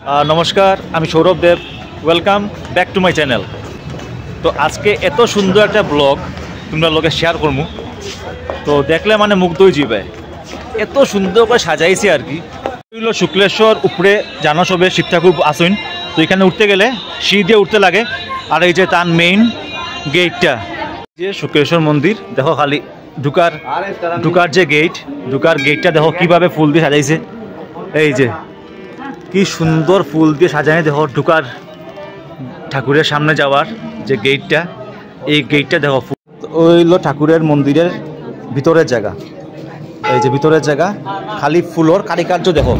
নমস্কার, আমি Sourav Dev. Welcome back to my channel. তো আজকে এত সুন্দর একটা ব্লগ তোমরা লোকে শেয়ার করবো, তো দেখলে মানে মুগ্ধ হয়ে যাবে। এত সুন্দর করে সাজাইছে আর কি। শুক্লেশ্বর উপরে জানো সবে শিব ঠাকুর আসুন, তো এখানে উঠতে গেলে সিঁড়ি দিয়ে উঠতে লাগে। আর এই যে তার মেইন গেটটা, যে শুক্লেশ্বর মন্দির দেখো, খালি ঢুকার যে ঢুকার গেটটা দেখো কিভাবে ফুল দিয়ে সাজাইছে। এই যে কি সুন্দর ফুল দিয়ে সাজানো, দেখো ঢুকার ঠাকুরের সামনে যাওয়ার যে গেটটা, এই গেটটা দেখো ওইলো ঠাকুরের মন্দিরের ভিতরের জায়গা। এই যে ভিতরের জায়গা, খালি ফুলের কারিকার্য দেখো।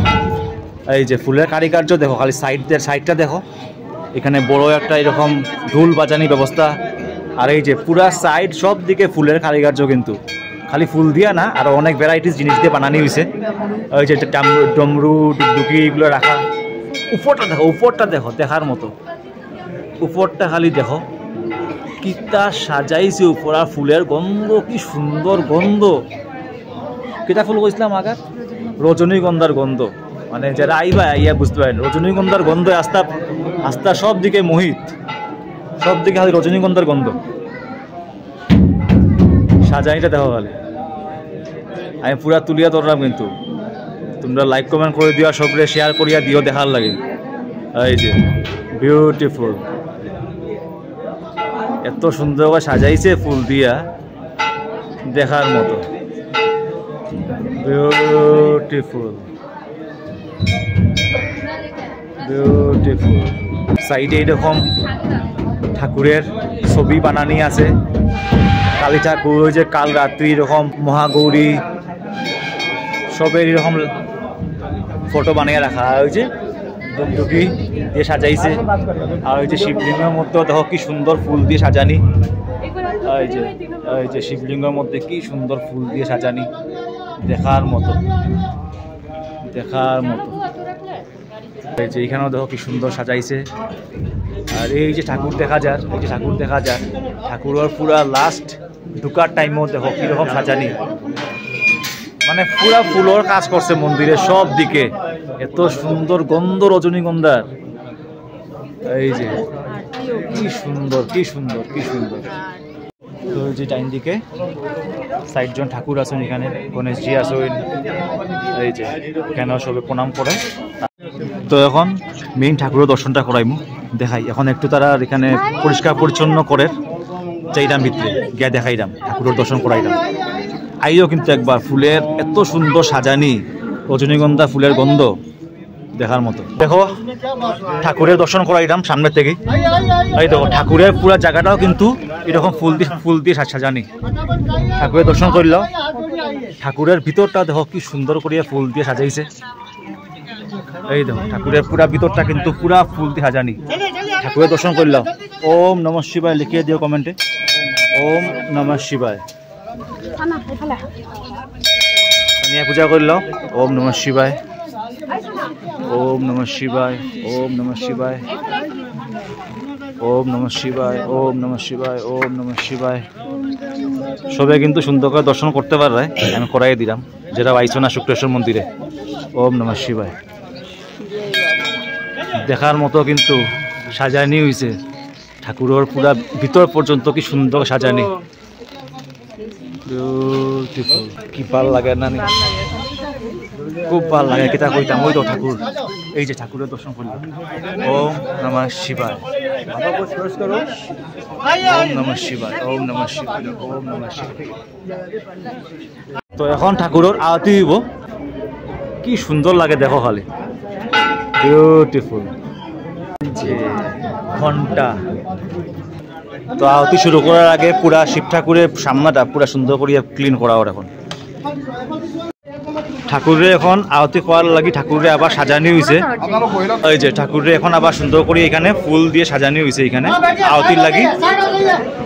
এই যে ফুলের কারিকার্য দেখো, খালি সাইডটা দেখো। এখানে বড় একটা এরকম ঢোল বাজানি ব্যবস্থা। আর এই যে পুরা সাইড সব দিকে ফুলের কারিকার্য, কিন্তু খালি ফুল দিয়া না, আরও অনেক ভ্যারাইটিস জিনিস দিয়ে বানানি হয়েছে। ওই যে ডমরু ডুকডুকি এগুলো রাখা। উপরটা দেখো দেখার মতো। উপরটা খালি দেখো কিতা সাজাইছে উপর, আর ফুলের গন্ধ কি সুন্দর গন্ধ। কিতা ফুল কইছিলাম আগে? রজনীগন্ধার গন্ধ। মানে যারা আইবা ইয়া বুঝতে পারেন, রজনীগন্ধার গন্ধ আস্তা সব দিকে মোহিত, সব দিকে খালি রজনীগন্ধার গন্ধ। সাজাইটা দেখো খালি, আমি পুরা তুলিয়া ধরলাম, কিন্তু তোমরা লাইক কমেন্ট করে দিও, সবরে শেয়ার করিয়া দিও, দেখার লাগে। এই যে বিউটিফুল, এত সুন্দরভাবে সাজাইছে ফুল দিয়া, দেখার মতো। Beautiful beautiful. সাইডে এরকম ঠাকুরের ছবি বানানি আছে। কালী ঠাকুর, ওই যে কাল রাত্রি এরকম মহাগৌরী, সবের এরকম ফটো বানিয়ে রাখা হয়েছে, ডুগডুগি দিয়ে সাজাইছে। আর ওই যে শিবলিঙ্গের মধ্যে দেখো কি সুন্দর ফুল দিয়ে সাজানি। এই যে শিবলিঙ্গের মধ্যে কি সুন্দর ফুল দিয়ে সাজানি, দেখার মতো, দেখার মতো। এই যে এখানেও দেখো কি সুন্দর সাজাইছে। আর এই যে ঠাকুর দেখা যায়, এই যে ঠাকুর দেখা যায়, ঠাকুরের পুরা লাস্ট ঢুকার টাইমও দেখো কীরকম সাজানি। মানে পুরা ফুলের কাজ করছে মন্দিরের সব দিকে, এত সুন্দর গন্ধ রজনীগন্ধার। এই যে কি সুন্দর কি সুন্দর কি সুন্দর। তো এই যে টাইম দিকে সাইডজন ঠাকুর আছেন, এখানে গণেশজি আছেন। এই যে কেন সবে প্রণাম করে। তো এখন মেইন ঠাকুরের দর্শনটা করাইমু, দেখাই। এখন একটু তারা এখানে পরিষ্কার পরিচ্ছন্ন করে চাইরাম, ভিতরে গিয়া দেখাইরাম, ঠাকুরের দর্শন করাইরাম। আইও কিন্তু একবার, ফুলের এত সুন্দর সাজানি, রজনীগন্ধা ফুলের গন্ধ দেখার মতো। দেখো ঠাকুরের দর্শন করাইলাম সামনের থেকে। এই দেখো ঠাকুরের পুরো জায়গাটাও কিন্তু এরকম ফুল দিয়ে সাজানি। ঠাকুরের দর্শন করল, ঠাকুরের ভিতরটা দেখো কি সুন্দর করিয়া ফুল দিয়ে সাজাইছে। এই দেখো ঠাকুরের পুরা ভিতরটা কিন্তু পুরা ফুল দিয়ে সাজানি। ঠাকুরের দর্শন করল। ওম নমঃ শিবায় লিখিয়ে দিও কমেন্টে, ওম নমঃ শিবায়। পূজা করল, ওম নমঃ শিবায়, ওম নমঃ শিবায়, ওম নমঃ শিবায়, ওম নমঃ শিবায়, ওম নমঃ শিবায়, ওম নমঃ শিবায়। সবাই কিন্তু সুন্দর করে দর্শন করতে পারবে, আমি করাই দিলাম যেটা পাইছো না শুক্লেশ্বর মন্দিরে। ওম নমঃ শিবায়। দেখার মতো কিন্তু সাজানি হয়েছে ঠাকুরের পুরা ভিতর পর্যন্ত, কি সুন্দর সাজানি। বিউটিফুল, কি ভাল লাগে না? খুব ভাল লাগে। কিতা কইতাম, ওই তো ঠাকুর। এই যে ঠাকুরের দর্শন করলাম। ওম নমঃ শিবায়, ওম নমঃ শিবায়, ওম নমঃ শিবায়, ওম নমঃ শিবায়। তো এখন ঠাকুরের আরতি হইব, কি সুন্দর লাগে দেখো খালি, বিউটিফুল। যে ঘন্টা, তো আরতি শুরু করার আগে পুরা শিব ঠাকুরের সামনাটা পুরা সুন্দর করিয়া ক্লিন করা ওর। এখন ঠাকুরে এখন আরতি করার লাগি ঠাকুরে আবার সাজানি হয়েছে। এই যে ঠাকুরে এখন আবার সুন্দর করে এখানে ফুল দিয়ে সাজানি হয়েছে এখানে আরতির লাগি।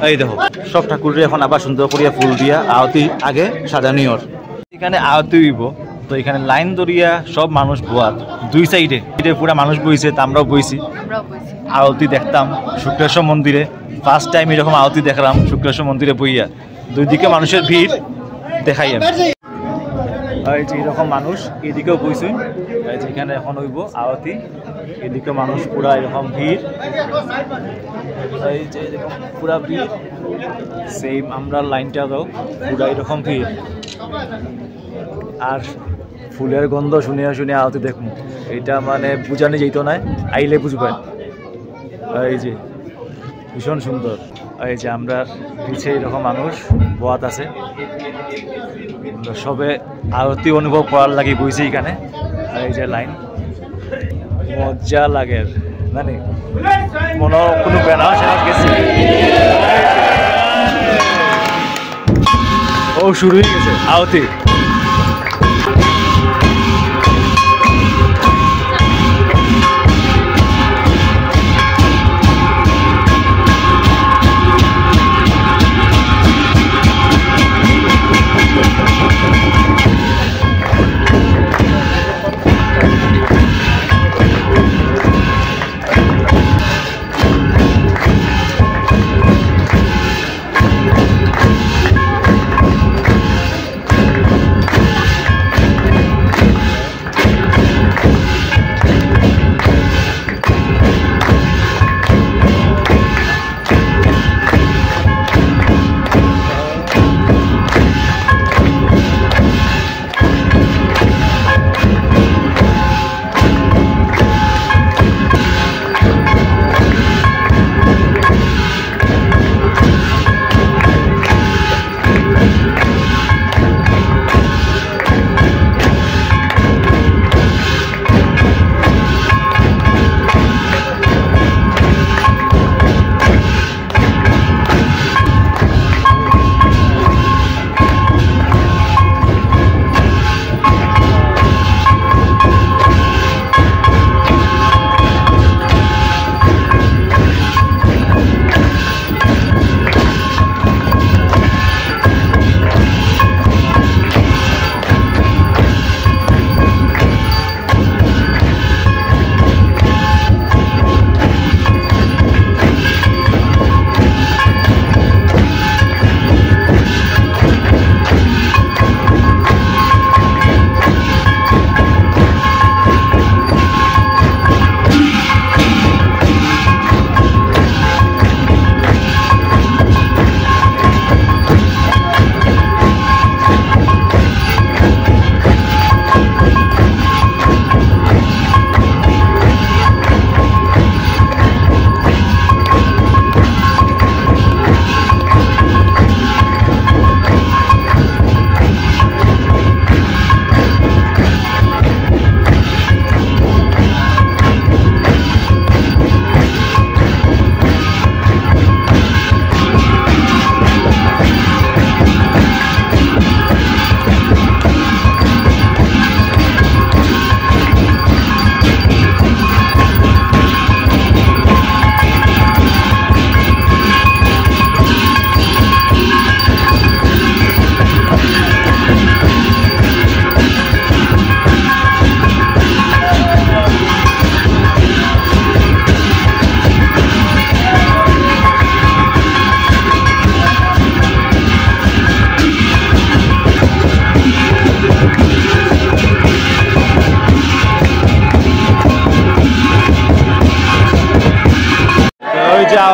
এই দেখো সব ঠাকুরে এখন আবার সুন্দর করিয়া ফুল দিয়া আরতি আগে সাজানি ওর। এখানে আরতি হইব, তো এখানে লাইন ধরিয়া সব মানুষ বোয়ার দুই সাইডে পুরা মানুষ বইছে, তা আমরাও বইছি আরতি দেখতাম শুক্লেশ্বর মন্দিরে। ফার্স্ট টাইম এরকম আরতি দেখলাম শুক্লেশ্বর মন্দিরে বইয়া, দুই দিকে মানুষের ভিড় দেখাই আমি। এই যে এরকম মানুষ এদিকেও বইছুন, যেখানে এখন হইব আরতি। এদিকে মানুষ পুরা এরকম ভিড়, এই যে এরকম পুরা ভিড়, সেম আমরা লাইনটা দাও পুরা এরকম ভিড়। আর ফুলের গন্ধ শুনে শুনে আওতে দেখুন, এটা মানে বুঝানো যেত না, আইলে বুঝবেন। এই যে ভীষণ সুন্দর। এই যে আমরা পিছিয়ে এরকম মানুষ বোয়াত আছে, সবে আরতি অনুভব করার লাগে বুঝছি এখানে। এই যে লাইন মজা লাগে, মানে মনে কোনো বেনা সেটা গেছি। ও শুরু হয়ে গেছে আরতি।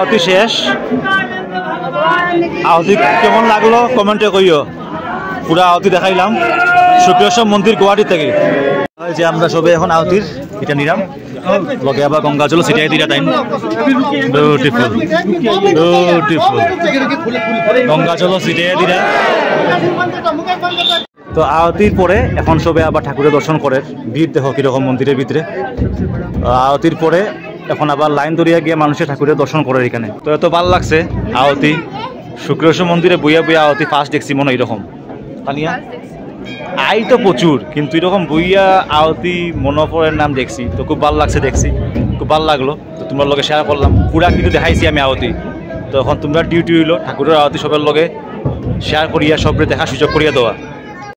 আরতি শেষ। আরতি কেমন লাগলো কমেন্টে কইও। পুরা আরতি দেখাইলাম শুক্রেশ্বর মন্দির গুয়াহাটি থেকে। যে আমরা সবে এখন আরতির এটা নিলাম, লগে আবার গঙ্গা জল ছিটাই দিলা টাইম। বিউটিফুল বিউটিফুল, গঙ্গা জল ছিটাই দিলা। তো আরতির পরে এখন সবে আবার ঠাকুরের দর্শন করে, ভিড় দেখো কিরকম মন্দিরের ভিতরে। আরতির পরে এখন আবার লাইন ধরিয়া গিয়ে মানুষের ঠাকুরের দর্শন করে এখানে। তো এত ভালো লাগছে আরতি। শুক্রেশ্বর মন্দিরে বইয়া বইয়া আরতি ফার্স্ট দেখছি মনে এরকম। কানিয়া আই তো প্রচুর, কিন্তু এরকম বইয়া আরতি মনোপরের নাম দেখছি, তো খুব ভালো লাগছে, দেখছি খুব ভালো লাগলো। তো তোমার লগে শেয়ার করলাম, পুরা কিন্তু দেখাইছি আমি আরতি। তো এখন তোমরা ডিউটি হইলো ঠাকুরের আরতি সবার লগে শেয়ার করিয়া সবরে দেখা সুযোগ করিয়া দেওয়া।